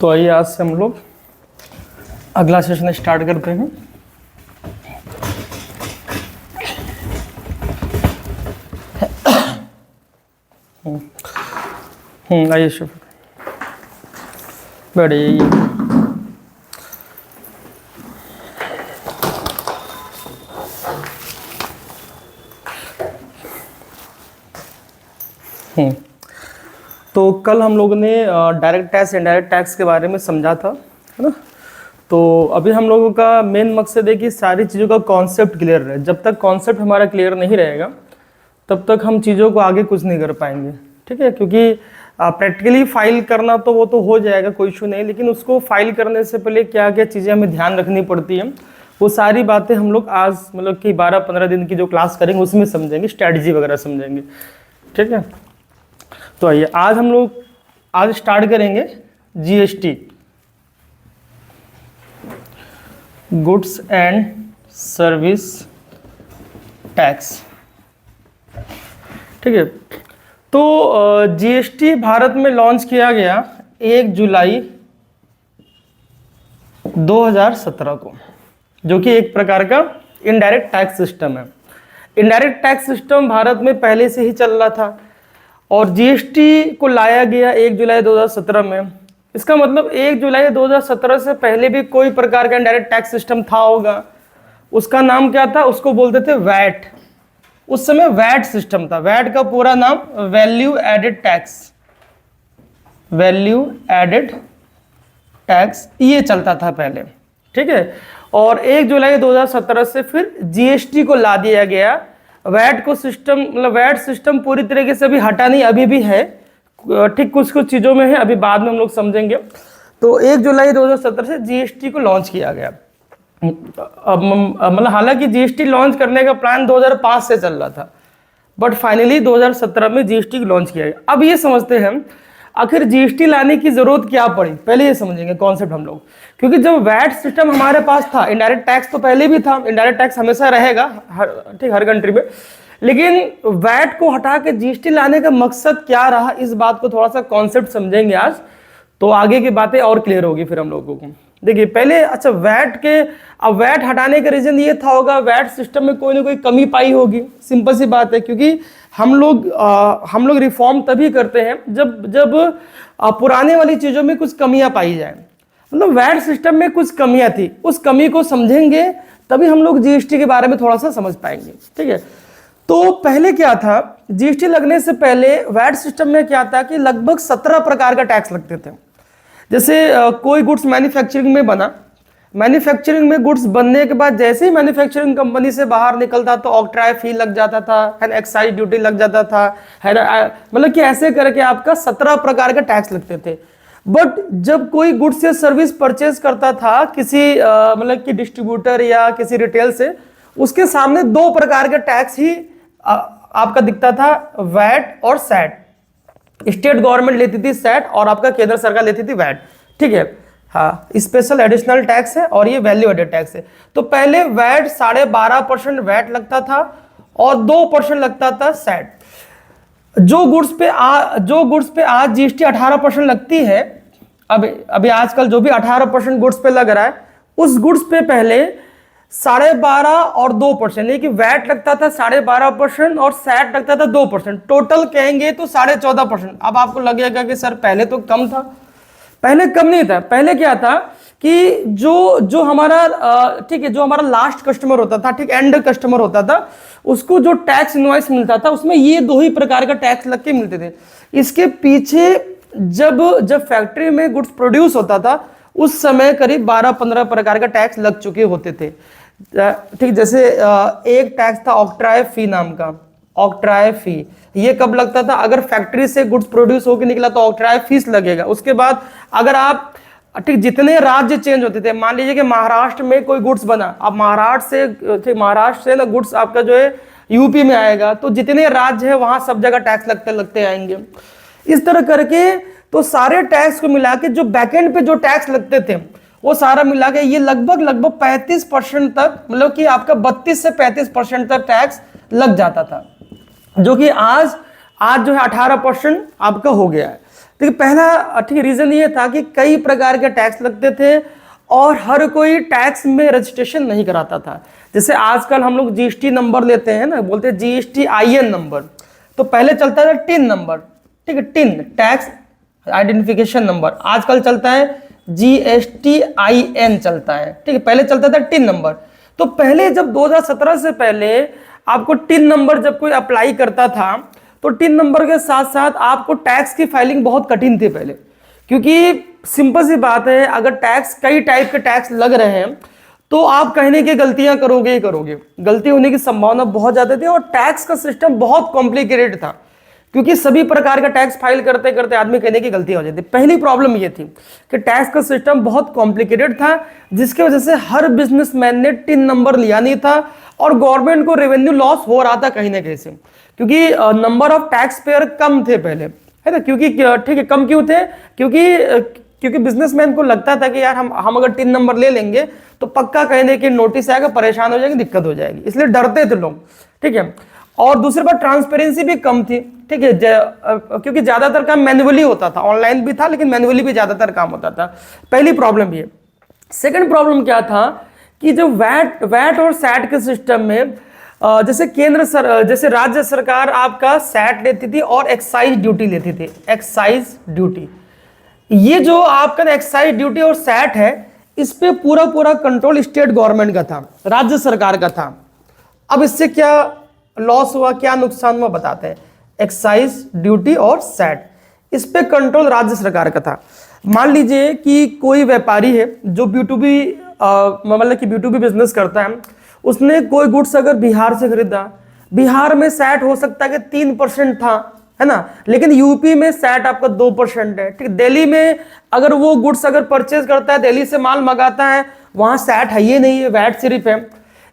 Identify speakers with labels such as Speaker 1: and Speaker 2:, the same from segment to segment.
Speaker 1: तो आइए आज से हम लोग अगला सेशन स्टार्ट करते हैं। आइए शुभ बैठिए। तो कल हम लोगों ने डायरेक्ट टैक्स इनडायरेक्ट टैक्स के बारे में समझा था, है ना। तो अभी हम लोगों का मेन मकसद है कि सारी चीज़ों का कॉन्सेप्ट क्लियर रहे। जब तक कॉन्सेप्ट हमारा क्लियर नहीं रहेगा तब तक हम चीज़ों को आगे कुछ नहीं कर पाएंगे, ठीक है। क्योंकि प्रैक्टिकली फाइल करना तो वो तो हो जाएगा, कोई इशू नहीं, लेकिन उसको फाइल करने से पहले क्या क्या चीज़ें हमें ध्यान रखनी पड़ती हैं, वो सारी बातें हम लोग आज मतलब कि 12-15 दिन की जो क्लास करेंगे उसमें समझेंगे, स्ट्रैटेजी वगैरह समझेंगे, ठीक है। तो आइए आज हम लोग आज स्टार्ट करेंगे GST, goods and service tax, ठीक है। तो जीएसटी भारत में लॉन्च किया गया 1 जुलाई 2017 को, जो कि एक प्रकार का इनडायरेक्ट टैक्स सिस्टम है। इनडायरेक्ट टैक्स सिस्टम भारत में पहले से ही चल रहा था और जीएसटी को लाया गया 1 जुलाई 2017 में। इसका मतलब 1 जुलाई 2017 से पहले भी कोई प्रकार का इनडायरेक्ट टैक्स सिस्टम था होगा। उसका नाम क्या था? उसको बोलते थे वैट। उस समय वैट सिस्टम था। वैट का पूरा नाम value added tax, value added tax, ये चलता था पहले, ठीक है। और 1 जुलाई 2017 से फिर जीएसटी को ला दिया गया। वैट को सिस्टम मतलब वैट सिस्टम पूरी तरीके से अभी हटा नहीं, अभी भी है, ठीक, कुछ कुछ चीज़ों में है, अभी बाद में हम लोग समझेंगे। तो 1 जुलाई 2017 से जीएसटी को लॉन्च किया गया। मतलब हालांकि जीएसटी लॉन्च करने का प्लान 2005 से चल रहा था, बट फाइनली 2017 में जीएसटी को लॉन्च किया गया। अब ये समझते हैं आखिर जीएसटी लाने की जरूरत क्या पड़ी, पहले ये समझेंगे कॉन्सेप्ट हम लोग। क्योंकि जब वैट सिस्टम हमारे पास था, इनडायरेक्ट टैक्स तो पहले भी था, इनडायरेक्ट टैक्स हमेशा रहेगा ठीक हर कंट्री में, लेकिन वैट को हटा के जीएसटी लाने का मकसद क्या रहा, इस बात को थोड़ा सा कॉन्सेप्ट समझेंगे आज, तो आगे की बातें और क्लियर होगी फिर हम लोगों को। देखिए पहले, अच्छा वैट के, अब वैट हटाने का रीजन ये था होगा, वैट सिस्टम में कोई ना कोई कमी पाई होगी, सिंपल सी बात है। क्योंकि हम लोग रिफॉर्म तभी करते हैं जब पुराने वाली चीज़ों में कुछ कमियां पाई जाए। मतलब वैट सिस्टम में कुछ कमियां थी, उस कमी को समझेंगे तभी हम लोग जीएसटी के बारे में थोड़ा सा समझ पाएंगे, ठीक है। तो पहले क्या था, जीएसटी लगने से पहले वैट सिस्टम में क्या था कि लगभग 17 प्रकार का टैक्स लगते थे। जैसे कोई गुड्स मैन्युफैक्चरिंग में बना, मैन्युफैक्चरिंग में गुड्स बनने के बाद जैसे ही मैन्युफैक्चरिंग कंपनी से बाहर निकलता तो ऑक्ट्राई फी लग जाता था, है ना, एक्साइज ड्यूटी लग जाता था, है ना, मतलब कि ऐसे करके आपका 17 प्रकार का टैक्स लगते थे। बट जब कोई गुड्स या सर्विस परचेज करता था किसी मतलब कि डिस्ट्रीब्यूटर या किसी रिटेल से, उसके सामने 2 प्रकार का टैक्स ही आपका दिखता था, वैट और सैट। स्टेट गवर्नमेंट लेती थी सैट और आपका केंद्र सरकार लेती थी वैट, ठीक है। हाँ, स्पेशल एडिशनल टैक्स है और ये वैल्यू एडेड टैक्स है। तो पहले वैट 12.5% वैट लगता था और 2% लगता था सैट। जो गुड्स पे आज जीएसटी 18% लगती है, अभी आजकल जो भी 18% गुड्स पे लग रहा है, उस गुड्स पे पहले 12.5 और 2%, यानी कि वैट लगता था 12.5% और सैट लगता था 2%, टोटल कहेंगे तो 14.5%। अब आपको लगेगा कि सर पहले तो कम था। पहले कम नहीं था। पहले क्या था कि जो हमारा ठीक है, जो हमारा लास्ट कस्टमर होता था, ठीक, एंड कस्टमर होता था, उसको जो टैक्स इनवॉइस मिलता था उसमें ये 2 ही प्रकार का टैक्स लग के मिलते थे। इसके पीछे जब फैक्ट्री में गुड्स प्रोड्यूस होता था उस समय करीब 12-15 प्रकार का टैक्स लग चुके होते थे, ठीक। जैसे एक टैक्स था ऑक्ट्राई फी नाम का, ऑक्ट्राई फी। ये कब लगता था? अगर फैक्ट्री से गुड्स प्रोड्यूस होकर निकला तो ऑक्ट्राई फीस लगेगा। उसके बाद अगर आप, ठीक, जितने राज्य चेंज होते थे, मान लीजिए कि महाराष्ट्र में कोई गुड्स बना, अब महाराष्ट्र से ना गुड्स आपका जो है यूपी में आएगा, तो जितने राज्य है वहां सब जगह टैक्स लगते आएंगे। इस तरह करके तो सारे टैक्स को मिला के जो बैकएंड पे जो टैक्स लगते थे वो सारा मिला के ये लगभग 35% तक, मतलब कि आपका 32 से 35% तक टैक्स लग जाता था, जो कि आज जो है 18% आपका हो गया है। देखिए पहला ठीक रीजन ये था कि कई प्रकार के टैक्स लगते थे और हर कोई टैक्स में रजिस्ट्रेशन नहीं कराता था। जैसे आजकल हम लोग जीएसटी नंबर लेते हैं ना, बोलते हैं जीएसटी आईएन नंबर, तो पहले चलता था टिन नंबर, ठीक है, टिन टैक्स आइडेंटिफिकेशन नंबर, आजकल चलता है GSTIN चलता है, ठीक है, पहले चलता था टिन नंबर। तो पहले जब 2017 से पहले आपको टिन नंबर जब कोई अप्लाई करता था तो टिन नंबर के साथ साथ आपको टैक्स की फाइलिंग बहुत कठिन थी पहले, क्योंकि सिंपल सी बात है, अगर टैक्स कई टाइप के टैक्स लग रहे हैं तो आप कहने की गलतियां करोगे ही करोगे, गलती होने की संभावना बहुत ज्यादा थी और टैक्स का सिस्टम बहुत कॉम्प्लिकेटेड था, क्योंकि सभी प्रकार का टैक्स फाइल करते करते आदमी कहने की गलती हो जाती। पहली प्रॉब्लम ये थी कि टैक्स का सिस्टम बहुत कॉम्प्लिकेटेड था, जिसकी वजह से हर बिजनेसमैन ने टिन नंबर लिया नहीं था और गवर्नमेंट को रेवेन्यू लॉस हो रहा था कहीं ना कहीं से, क्योंकि नंबर ऑफ टैक्स पेयर कम थे पहले, है ना, क्योंकि ठीक है कम क्यों थे, क्योंकि बिजनेसमैन को लगता था कि यार हम अगर टिन नंबर ले लेंगे तो पक्का कहने की नोटिस आएगा, परेशान हो जाएंगे, दिक्कत हो जाएगी, इसलिए डरते थे लोग, ठीक है। और दूसरी बात ट्रांसपेरेंसी भी कम थी, ठीक है, क्योंकि ज्यादातर काम मैन्युअली होता था, ऑनलाइन भी था लेकिन मैन्युअली भी ज्यादातर काम होता था। पहली प्रॉब्लम ये। सेकंड प्रॉब्लम क्या था कि जो वैट और सैट के सिस्टम में जैसे राज्य सरकार आपका सैट लेती थी और एक्साइज ड्यूटी लेती थी, एक्साइज ड्यूटी, ये जो आपका एक्साइज ड्यूटी और सैट है इस पे पूरा कंट्रोल स्टेट गवर्नमेंट का था, राज्य सरकार का था। अब इससे क्या लॉस हुआ, क्या नुकसान हुआ बताते हैं। एक्साइज ड्यूटी और सैट, इस पे कंट्रोल राज्य सरकार का था। मान लीजिए कि कोई व्यापारी है जो B2B मतलब कि B2B बिजनेस करता है, उसने कोई गुड्स अगर बिहार से खरीदा, बिहार में सैट हो सकता है कि 3% था, है ना, लेकिन यूपी में सैट आपका 2% है, ठीक। दिल्ली में अगर वो गुड्स अगर परचेज करता है, दिल्ली से माल मंगाता है, वहां सैट है ही नहीं है, वैट सिर्फ है।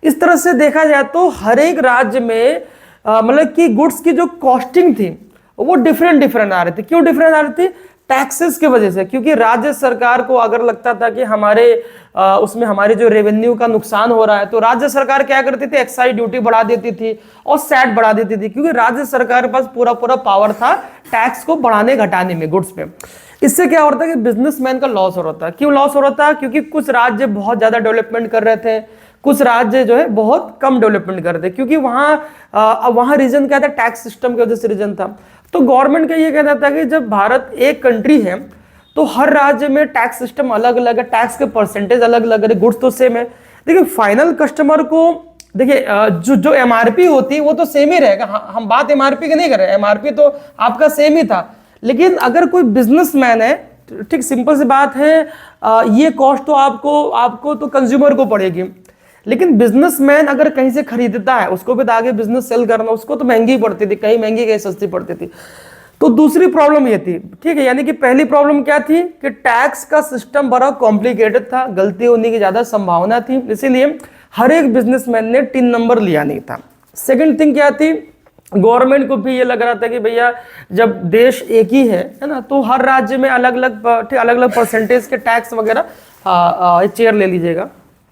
Speaker 1: इस तरह से देखा जाए तो हर एक राज्य में मतलब कि गुड्स की जो कॉस्टिंग थी वो डिफरेंट आ रही थी। क्यों डिफरेंट आ रही थी? टैक्सेस की वजह से, क्योंकि राज्य सरकार को अगर लगता था कि हमारे उसमें हमारे जो रेवेन्यू का नुकसान हो रहा है, तो राज्य सरकार क्या करती थी, एक्साइज ड्यूटी बढ़ा देती थी और सैट बढ़ा देती थी, क्योंकि राज्य सरकार के पास पूरा पावर था टैक्स को बढ़ाने घटाने में गुड्स पे। इससे क्या हो रहा था कि बिजनेसमैन का लॉस हो रहा था। क्यों लॉस हो रहा था? क्योंकि कुछ राज्य बहुत ज्यादा डेवलपमेंट कर रहे थे, कुछ राज्य जो है बहुत कम डेवलपमेंट कर रहे थे, क्योंकि वहां रीजन क्या था, टैक्स सिस्टम की वजह से रीजन था। तो गवर्नमेंट का ये कहना था कि जब भारत एक कंट्री है तो हर राज्य में टैक्स सिस्टम अलग अलग है, टैक्स के परसेंटेज अलग अलग है, गुड्स तो सेम है। देखिए फाइनल कस्टमर को देखिए जो एमआरपी होती है वो तो सेम ही रहेगा। हम बात एमआरपी की नहीं कर रहे हैं, एमआरपी तो आपका सेम ही था, लेकिन अगर कोई बिजनेसमैन है, ठीक सिंपल सी बात है, ये कॉस्ट तो आपको तो कंज्यूमर को पड़ेगी, लेकिन बिजनेसमैन अगर कहीं से खरीदता है उसको भी तो आगे बिजनेस सेल करना, उसको तो महंगी पड़ती थी, कहीं महंगी कहीं सस्ती पड़ती थी। तो दूसरी प्रॉब्लम ये थी, ठीक है, यानी कि पहली प्रॉब्लम क्या थी कि टैक्स का सिस्टम बड़ा कॉम्प्लिकेटेड था, गलती होने की ज्यादा संभावना थी, इसीलिए हर एक बिजनेसमैन ने टिन नंबर लिया नहीं था। सेकंड थिंग क्या थी, गवर्नमेंट को भी ये लग रहा था कि भैया जब देश एक ही है ना, तो हर राज्य में अलग अलग परसेंटेज के टैक्स वगैरह। चेयर ले लीजिएगा,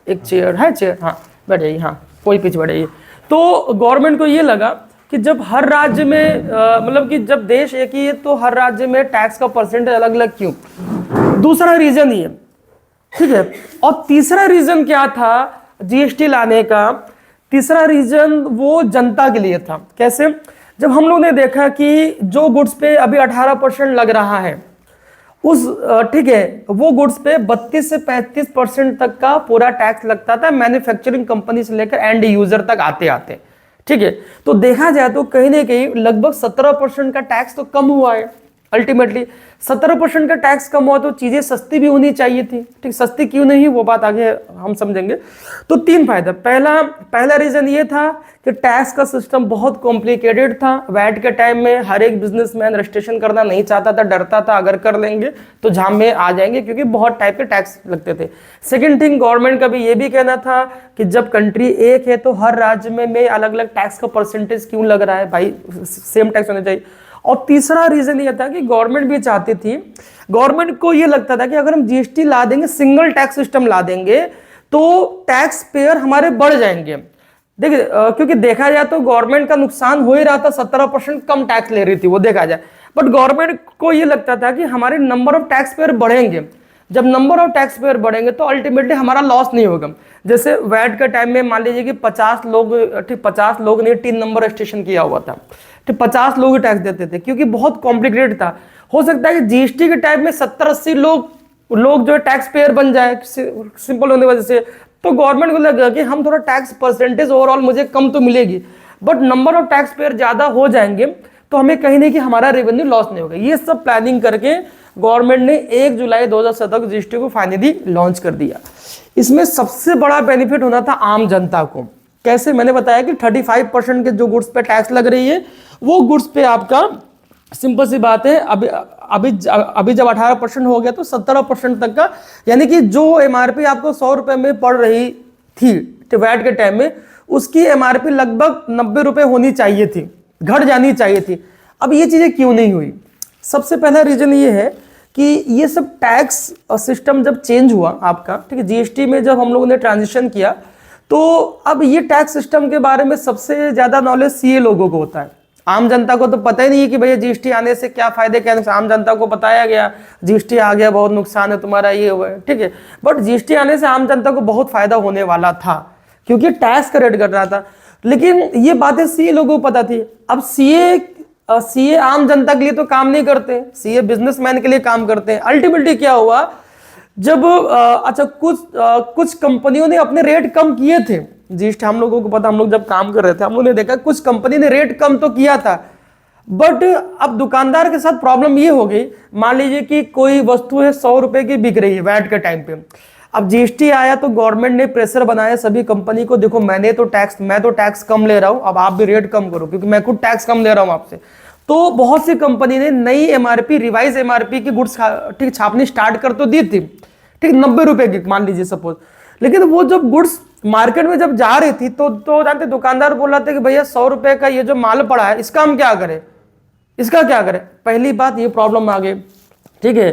Speaker 1: एक चेयर है, चेयर, हाँ बैठ जाइए, हाँ कोई पीछे बैठ जाइए। तो गवर्नमेंट को ये लगा कि जब हर राज्य में मतलब कि जब देश एक ही है तो हर राज्य में टैक्स का परसेंटेज अलग अलग क्यों। दूसरा रीजन ये, ठीक है। और तीसरा रीजन क्या था जीएसटी लाने का? तीसरा रीजन वो जनता के लिए था। कैसे? जब हम लोग ने देखा कि जो गुड्स पे अभी 18% लग रहा है, उस ठीक है वो गुड्स पे 32 से 35% तक का पूरा टैक्स लगता था, मैन्युफैक्चरिंग कंपनी से लेकर एंड यूजर तक आते आते, ठीक है। तो देखा जाए तो कहीं ना कहीं लगभग 17% का टैक्स तो कम हुआ है। अल्टीमेटली 17% का टैक्स कम हुआ तो चीजें सस्ती भी होनी चाहिए थी, ठीक। सस्ती क्यों नहीं, वो बात आगे हम समझेंगे। तो तीन फायदा। पहला रीजन ये था कि टैक्स का सिस्टम बहुत कॉम्प्लिकेटेड था। वैट के टाइम में हर एक बिजनेसमैन रजिस्ट्रेशन करना नहीं चाहता था, डरता था अगर कर लेंगे तो झाम में आ जाएंगे, क्योंकि बहुत टाइप के टैक्स लगते थे। सेकेंड थिंग, गवर्नमेंट का भी ये भी कहना था कि जब कंट्री एक है तो हर राज्य में अलग अलग टैक्स का परसेंटेज क्यों लग रहा है, भाई सेम टैक्स होना चाहिए। और तीसरा रीजन ये था कि गवर्नमेंट भी चाहती थी, गवर्नमेंट को ये लगता था कि अगर हम जीएसटी ला देंगे, सिंगल टैक्स सिस्टम ला देंगे, तो टैक्स पेयर हमारे बढ़ जाएंगे। देखिए क्योंकि देखा जाए तो गवर्नमेंट का नुकसान हो ही रहा था, 17% कम टैक्स ले रही थी वो देखा जाए। बट गवर्नमेंट को ये लगता था कि हमारे नंबर ऑफ टैक्स पेयर बढ़ेंगे, जब नंबर ऑफ टैक्स पेयर बढ़ेंगे तो अल्टीमेटली हमारा लॉस नहीं होगा। जैसे वैट के टाइम में मान लीजिए कि 50 लोग, ठीक 50 लोग ने 3 नंबर रजिस्ट्रेशन किया हुआ था, ठीक 50 लोग ही टैक्स देते थे क्योंकि बहुत कॉम्प्लिकेटेड था। हो सकता है कि जीएसटी के टाइम में 70-80 लोग जो है टैक्स पेयर बन जाए सिंपल होने की वजह से, तो गवर्नमेंट को लगा कि हम थोड़ा टैक्स परसेंटेज ओवरऑल मुझे कम तो मिलेगी, but number of tax payer ज्यादा हो जाएंगे तो हमें कहीं नहीं कि हमारा रेवेन्यू लॉस नहीं होगा। ये सब प्लानिंग करके गवर्नमेंट ने 1 जुलाई 2017 को जीएसटी को फाइनली लॉन्च कर दिया। इसमें सबसे बड़ा बेनिफिट होना था आम जनता को। कैसे? मैंने बताया कि 35% के जो गुड्स पे टैक्स लग रही है वो गुड्स पे आपका सिंपल सी बात है अभी जब 18% हो गया तो 17% तक का, यानी कि जो एमआरपी आपको 100 रुपए में पड़ रही थी वैट के टाइम में, उसकी एमआरपी लगभग 90 रुपए होनी चाहिए थी, घट जानी चाहिए थी। अब ये चीजें क्यों नहीं हुई? सबसे पहला रीजन ये है कि ये सब टैक्स सिस्टम जब चेंज हुआ आपका, ठीक है, जीएसटी में जब हम लोगों ने ट्रांजिशन किया तो अब ये टैक्स सिस्टम के बारे में सबसे ज्यादा नॉलेज सीए लोगों को होता है। आम जनता को तो पता ही नहीं है कि भैया जीएसटी आने से क्या फायदे क्या नुकसान। आम जनता को बताया गया जीएसटी आ गया बहुत नुकसान है तुम्हारा, ये हुआ है, ठीक है, बट जीएसटी आने से आम जनता को बहुत फायदा होने वाला था क्योंकि टैक्स का रेट घट रहा था। लेकिन ये बातें सीए लोगों को पता थी। अब सीए आम जनता के लिए तो काम नहीं करते, सीए बिजनेसमैन के लिए काम करते हैं। अल्टीमेटली क्या हुआ, जब अच्छा कुछ कंपनियों ने अपने रेट कम किए थे, जीएसटी हम लोगों को पता, हम लोग जब काम कर रहे थे हम लोगों ने देखा कुछ कंपनी ने रेट कम तो किया था, बट अब दुकानदार के साथ प्रॉब्लम ये हो गई, मान लीजिए कि कोई वस्तु है 100 रुपए की बिक रही है वैट के टाइम पे, अब जीएसटी आया तो गवर्नमेंट ने प्रेशर बनाया सभी कंपनी को, देखो मैं तो टैक्स कम ले रहा हूं, अब आप भी रेट कम करो क्योंकि मैं खुद टैक्स कम ले रहा हूं आपसे। तो बहुत सी कंपनी ने नई एमआरपी, रिवाइज एमआरपी की गुड्स ठीक छापनी स्टार्ट कर तो दी थी, ठीक 90 रुपए की मान लीजिए सपोज, लेकिन वो जब गुड्स मार्केट में जब जा रही थी तो जानते दुकानदार बोल रहा था कि भैया 100 रुपए का ये जो माल पड़ा है इसका हम क्या करें, इसका क्या करें। पहली बात ये प्रॉब्लम आ गई, ठीक है,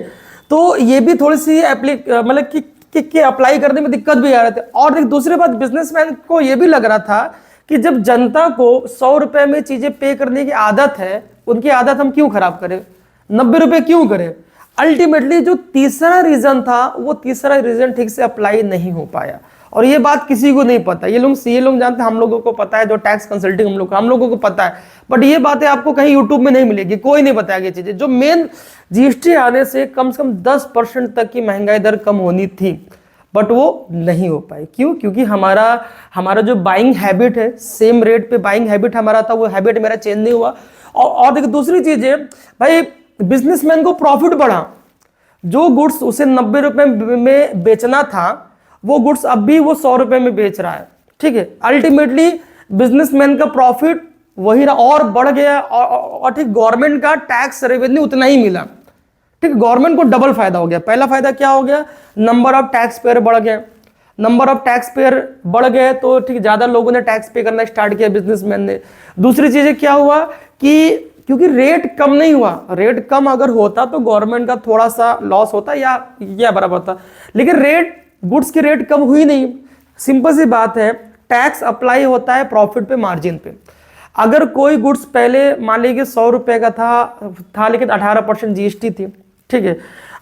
Speaker 1: तो ये भी थोड़ी सी मतलब कि अप्लाई करने में दिक्कत भी आ रहे थे। और एक दूसरी बात, बिजनेसमैन को ये भी लग रहा था कि जब जनता को 100 रुपए में चीजें पे करने की आदत है, उनकी आदत हम क्यों खराब करें, 90 रुपए क्यों करें। अल्टीमेटली जो तीसरा रीजन था वो तीसरा रीजन ठीक से अप्लाई नहीं हो पाया, और ये बात किसी को नहीं पता। ये लोग सीए लोग जानते हैं, हम लोगों को पता है, जो टैक्स कंसल्टिंग हम लोगों को पता है, बट ये बातें आपको कहीं यूट्यूब में नहीं मिलेगी, कोई नहीं बताएगा ये चीजें। जो मेन जीएसटी आने से कम 10% तक की महंगाई दर कम होनी थी, बट वो नहीं हो पाई। क्यों? क्योंकि हमारा जो बाइंग हैबिट है, सेम रेट पे बाइंग हैबिट हमारा था, वो हैबिट मेरा चेंज नहीं हुआ। और एक दूसरी चीज है भाई, बिजनेसमैन को प्रॉफिट बढ़ा, जो गुड्स उसे 90 रुपए में बेचना था वो गुड्स अब भी वो 100 रुपए में बेच रहा है, ठीक है। अल्टीमेटली बिजनेसमैन का प्रॉफिट वही रहा और बढ़ गया, और ठीक गवर्नमेंट का टैक्स रेवेन्यू उतना ही मिला, ठीक, गवर्नमेंट को डबल फायदा हो गया। पहला फायदा क्या हो गया, नंबर ऑफ टैक्स पेयर बढ़ गया, नंबर ऑफ टैक्स पेयर बढ़ गए तो ठीक ज्यादा लोगों ने टैक्स पे करना स्टार्ट किया बिजनेसमैन ने। दूसरी चीज क्या हुआ कि क्योंकि रेट कम नहीं हुआ, रेट कम अगर होता तो गवर्नमेंट का थोड़ा सा लॉस होता या बराबर होता, लेकिन रेट गुड्स की रेट कम हुई नहीं। सिंपल सी बात है, टैक्स अप्लाई होता है प्रॉफिट पे, मार्जिन पे। अगर कोई गुड्स पहले मान लीजिए 100 रुपए का था लेकिन 18% जीएसटी थी, ठीक है,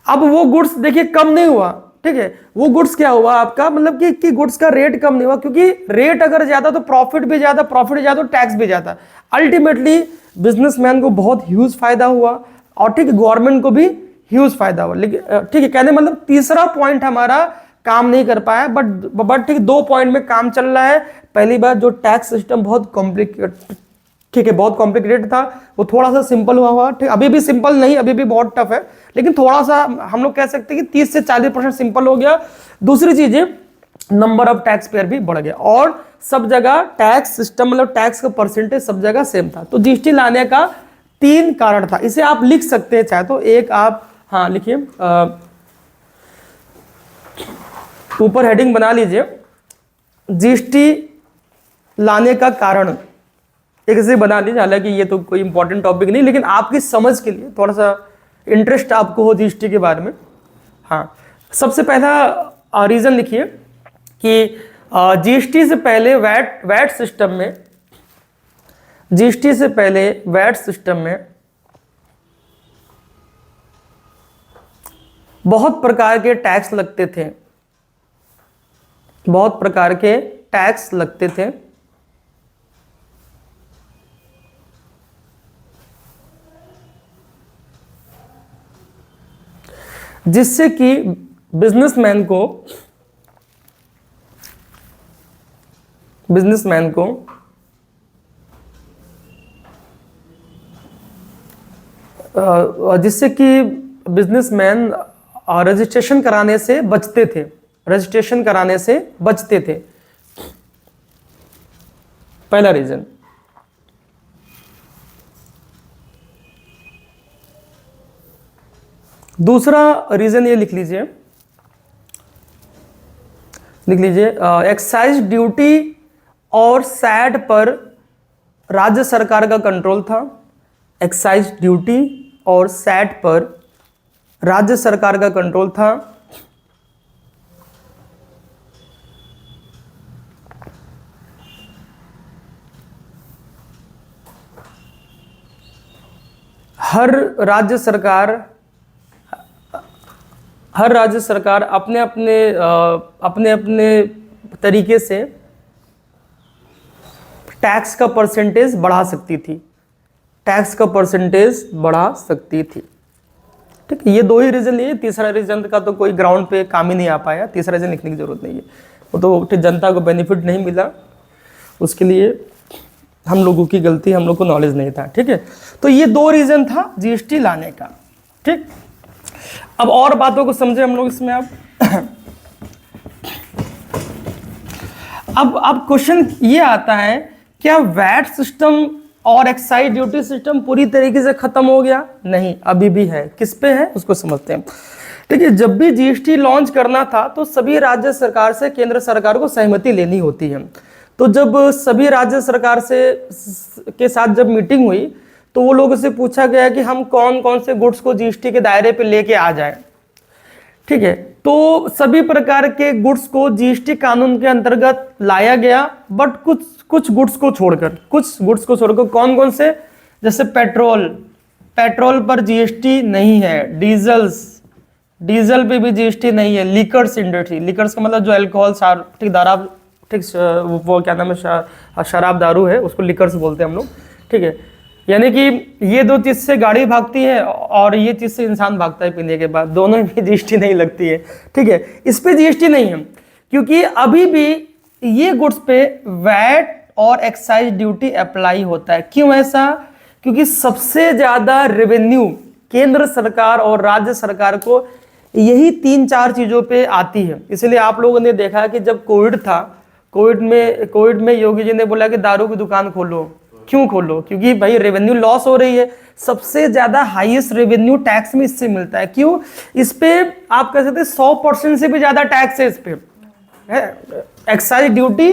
Speaker 1: अब वो गुड्स देखिए कम नहीं हुआ, ठीक है, वो गुड्स क्या हुआ आपका, मतलब कि गुड्स का रेट कम नहीं हुआ, क्योंकि रेट अगर ज्यादा तो प्रॉफिट भी ज्यादा, प्रॉफिट ज्यादा तो टैक्स भी ज्यादा। अल्टीमेटली बिजनेसमैन को बहुत ह्यूज फायदा हुआ, और ठीक गवर्नमेंट को भी ह्यूज फायदा हुआ। लेकिन ठीक है, कहने मतलब तीसरा पॉइंट हमारा काम नहीं कर पाया, बट ठीक 2 पॉइंट में काम चल रहा है। पहली बात, जो टैक्स सिस्टम बहुत बहुत कॉम्प्लिकेटेड था, वो थोड़ा सा सिंपल हुआ, ठीक, अभी भी सिंपल नहीं, अभी भी बहुत टफ है, लेकिन थोड़ा सा हम लोग कह सकते हैं कि 30 से 40% सिंपल हो गया। दूसरी चीज है, नंबर ऑफ टैक्स पेयर भी बढ़ गया, और सब जगह टैक्स सिस्टम मतलब टैक्स का परसेंटेज सब जगह सेम था। तो जीएसटी लाने का 3 कारण था, इसे आप लिख सकते हैं चाहे तो। एक आप हाँ लिखिए, ऊपर हेडिंग बना लीजिए, जीएसटी लाने का कारण एक ऐसे बना लीजिए। हालांकि ये तो कोई इंपॉर्टेंट टॉपिक नहीं, लेकिन आपकी समझ के लिए, थोड़ा सा इंटरेस्ट आपको हो जीएसटी के बारे में। हाँ, सबसे पहला रीजन लिखिए कि जीएसटी से पहले वैट सिस्टम में, जीएसटी से पहले वैट सिस्टम में बहुत प्रकार के टैक्स लगते थे, बहुत प्रकार के टैक्स लगते थे। जिससे कि बिजनेसमैन को जिससे कि बिजनेसमैन रजिस्ट्रेशन कराने से बचते थे, रजिस्ट्रेशन कराने से बचते थे। पहला रीजन। दूसरा रीजन ये लिख लीजिए, एक्साइज ड्यूटी और सैट पर राज्य सरकार का कंट्रोल था। एक्साइज ड्यूटी और सैट पर राज्य सरकार का कंट्रोल था। हर राज्य सरकार अपने अपने तरीके से टैक्स का परसेंटेज बढ़ा सकती थी, टैक्स का परसेंटेज बढ़ा सकती थी। ठीक है, ये दो ही रीजन लिए, तीसरा रीजन का तो कोई ग्राउंड पे काम ही नहीं आ पाया, तीसरा रीजन लिखने की जरूरत नहीं है, वो तो जनता को बेनिफिट नहीं मिला, उसके लिए हम लोगों की गलती, हम लोग को नॉलेज नहीं था। ठीक है, तो ये दो रीजन था जीएसटी लाने का। ठीक, अब और बातों को समझे हम लोग इसमें। अब क्वेश्चन ये आता है, क्या वैट सिस्टम और एक्साइज ड्यूटी सिस्टम पूरी तरीके से खत्म हो गया? नहीं, अभी भी है। किस पे है उसको समझते हैं। ठीक है, जब भी जीएसटी लॉन्च करना था तो सभी राज्य सरकार से केंद्र सरकार को सहमति लेनी होती है। तो जब सभी राज्य सरकार के साथ जब मीटिंग हुई तो वो लोगों से पूछा गया कि हम कौन कौन से गुड्स को जीएसटी के दायरे पे लेके आ जाएं। ठीक है, तो सभी प्रकार के गुड्स को जीएसटी कानून के अंतर्गत लाया गया, बट कुछ गुड्स को छोड़कर कौन कौन से, जैसे पेट्रोल पर जीएसटी नहीं है, डीजल पे भी जीएसटी नहीं है, लिकर्स इंडस्ट्री, लिकर्स का मतलब जो अल्कोहल, ठीक दारू, ठीक वो क्या नाम है, शराब दारू है, उसको लिकर्स बोलते हैं हम लोग। ठीक है, यानी कि ये दो चीज से गाड़ी भागती है और ये चीज से इंसान भागता है पीने के बाद, दोनों में जीएसटी नहीं लगती है। ठीक है, इस पे जीएसटी नहीं है, क्योंकि अभी भी ये गुड्स पे वैट और एक्साइज ड्यूटी अप्लाई होता है। क्यों ऐसा? क्योंकि सबसे ज्यादा रेवेन्यू केंद्र सरकार और राज्य सरकार को यही 3-4 चीजों पे आती है। इसलिए आप लोगों ने देखा कि जब कोविड था, कोविड में योगी जी ने बोला कि दारू की दुकान खोलो। क्यों खोलो? क्योंकि भाई रेवेन्यू लॉस हो रही है, सबसे ज्यादा हाईएस्ट रेवेन्यू टैक्स में इससे मिलता है। क्यों? इस पे आप कह सकते हैं 100% से भी ज्यादा टैक्स है इस पे, एक्साइज ड्यूटी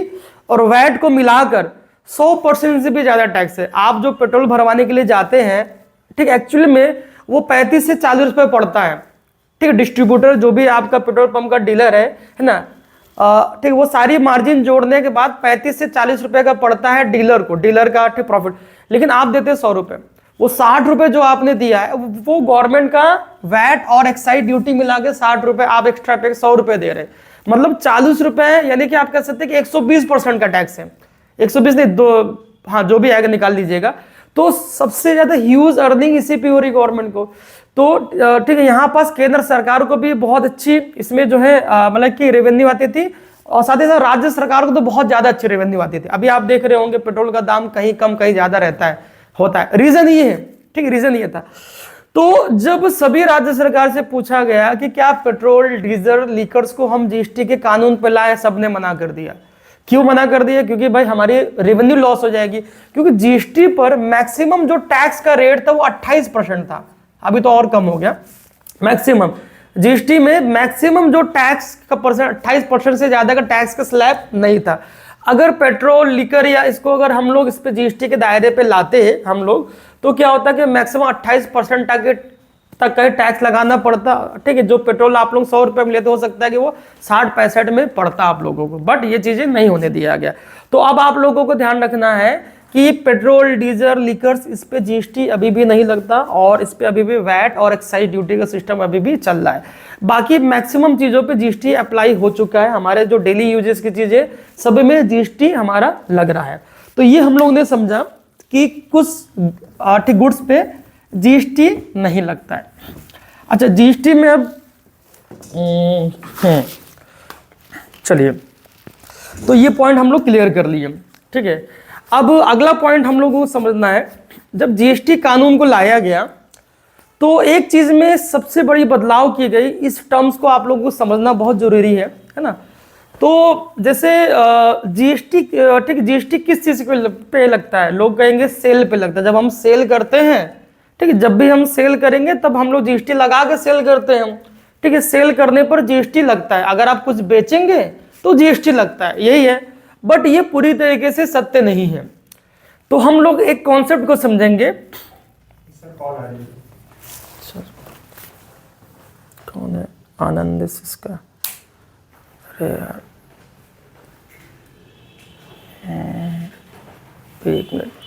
Speaker 1: और वैट को मिलाकर 100% से भी ज्यादा टैक्स है। आप जो पेट्रोल भरवाने के लिए जाते हैं, ठीक, एक्चुअली में वो 35 से 40 रुपए पड़ता है। ठीक, डिस्ट्रीब्यूटर जो भी आपका पेट्रोल पंप का डीलर है ना, ठीक, वो सारी मार्जिन जोड़ने के बाद 35 से 40 रुपए का पड़ता है डीलर को, डीलर का ठीक प्रॉफिट। लेकिन आप देते हैं 100 रुपए, वो 60 रुपए जो आपने दिया है वो गवर्नमेंट का वैट और एक्साइज ड्यूटी मिला के 60 रुपए आप एक्स्ट्रा पे 100 रुपए दे रहे हैं, मतलब 40 रुपए, यानी कि आप कह सकते हैं कि 120% का टैक्स है। 120 नहीं, दो, हाँ जो भी आएगा निकाल लीजिएगा। तो सबसे ज्यादा ह्यूज अर्निंग इसी पे हो रही गवर्नमेंट को। तो ठीक है, यहाँ पास केंद्र सरकार को भी बहुत अच्छी इसमें जो है मतलब कि रेवेन्यू आती थी, और साथ ही साथ राज्य सरकार को तो बहुत ज्यादा अच्छी रेवेन्यू आती थी। अभी आप देख रहे होंगे पेट्रोल का दाम कहीं कम कहीं ज्यादा रहता है, होता है। रीजन ये है, ठीक, रीजन ये था। तो जब सभी राज्य सरकार से पूछा गया कि क्या पेट्रोल, डीजल, लीकर्स को हम जीएसटी के कानून पे लाए, सबने मना कर दिया। क्यों मना कर दिया? क्योंकि भाई हमारी रेवेन्यू लॉस हो जाएगी। क्योंकि जीएसटी पर मैक्सिमम जो टैक्स का रेट था वो 28% था, अभी तो और कम हो गया। मैक्सिमम जीएसटी में मैक्सिमम जो टैक्स का परसेंट 28% से ज्यादा का टैक्स का स्लैब नहीं था। अगर पेट्रोल, लिकर या इसको अगर हम लोग इस पे जीएसटी के दायरे पे लाते हैं हम लोग, तो क्या होता है कि मैक्सिमम 28% तक का टैक्स लगाना पड़ता, ठीक है। जो पेट्रोल आप लोग 100 रुपये में लेते हो सकता है कि वो 60-65 में पड़ता आप लोगों को, बट ये चीज़ें नहीं होने दिया गया। तो अब आप लोगों को ध्यान रखना है कि पेट्रोल, डीजल, लिकर्स, इस पे जीएसटी अभी भी नहीं लगता और इस पे अभी भी वैट और एक्साइज ड्यूटी का सिस्टम अभी भी चल रहा है। बाकी मैक्सिमम चीज़ों पे जीएसटी अप्लाई हो चुका है। हमारे जो डेली यूजेस की चीज़ें सभी में जीएसटी हमारा लग रहा है। तो ये हम लोगों ने समझा कि कुछ आर्थिक गुड्स पे जीएसटी नहीं लगता है। अच्छा, जीएसटी में अब चलिए, तो ये पॉइंट हम लोग क्लियर कर लिए, ठीक है। अब अगला पॉइंट हम लोगों को समझना है, जब जीएसटी कानून को लाया गया तो एक चीज में सबसे बड़ी बदलाव की गई, इस टर्म्स को आप लोगों को समझना बहुत जरूरी है ना। तो जैसे जीएसटी, ठीक, जीएसटी किस चीज पे लगता है? लोग कहेंगे सेल पे लगता है। जब हम सेल करते हैं, ठीक है, जब भी हम सेल करेंगे तब हम लोग जीएसटी लगा के सेल करते हैं, ठीक है। सेल करने पर जीएसटी लगता है, अगर आप कुछ बेचेंगे तो जीएसटी लगता है, यही है। बट ये पूरी तरीके से सत्य नहीं है। तो हम लोग एक कॉन्सेप्ट को समझेंगे। कौन है? आनंद इसका, अरे यार, एक मिनट।